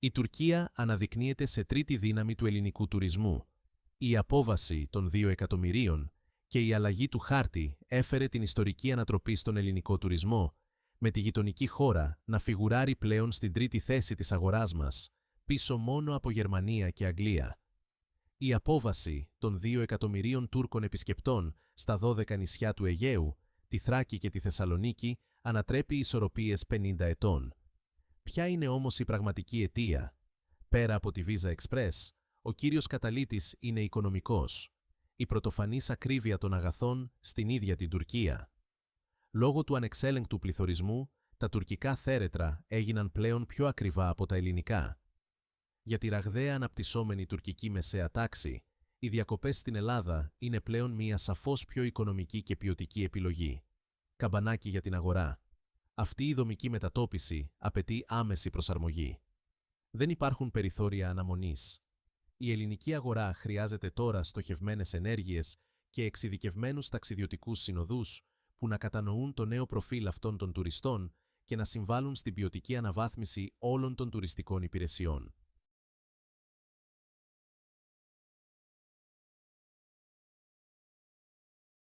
Η Τουρκία αναδεικνύεται σε τρίτη δύναμη του ελληνικού τουρισμού. Η απόβαση των 2 εκατομμυρίων και η αλλαγή του χάρτη έφερε την ιστορική ανατροπή στον ελληνικό τουρισμό, με τη γειτονική χώρα να φιγουράρει πλέον στην τρίτη θέση της αγοράς μας, πίσω μόνο από Γερμανία και Αγγλία. Η απόβαση των 2 εκατομμυρίων Τούρκων επισκεπτών στα 12 νησιά του Αιγαίου, τη Θράκη και τη Θεσσαλονίκη, ανατρέπει ισορροπίες 50 ετών. Ποια είναι όμως η πραγματική αιτία? Πέρα από τη Visa Express, ο κύριος καταλύτης είναι οικονομικός. Η πρωτοφανής ακρίβεια των αγαθών στην ίδια την Τουρκία. Λόγω του ανεξέλεγκτου πληθωρισμού, τα τουρκικά θέρετρα έγιναν πλέον πιο ακριβά από τα ελληνικά. Για τη ραγδαία αναπτυσσόμενη τουρκική μεσαία τάξη, οι διακοπές στην Ελλάδα είναι πλέον μια σαφώς πιο οικονομική και ποιοτική επιλογή. Καμπανάκι για την αγορά. Αυτή η δομική μετατόπιση απαιτεί άμεση προσαρμογή. Δεν υπάρχουν περιθώρια αναμονής. Η ελληνική αγορά χρειάζεται τώρα στοχευμένες ενέργειες και εξειδικευμένους ταξιδιωτικούς συνοδούς που να κατανοούν το νέο προφίλ αυτών των τουριστών και να συμβάλλουν στην ποιοτική αναβάθμιση όλων των τουριστικών υπηρεσιών.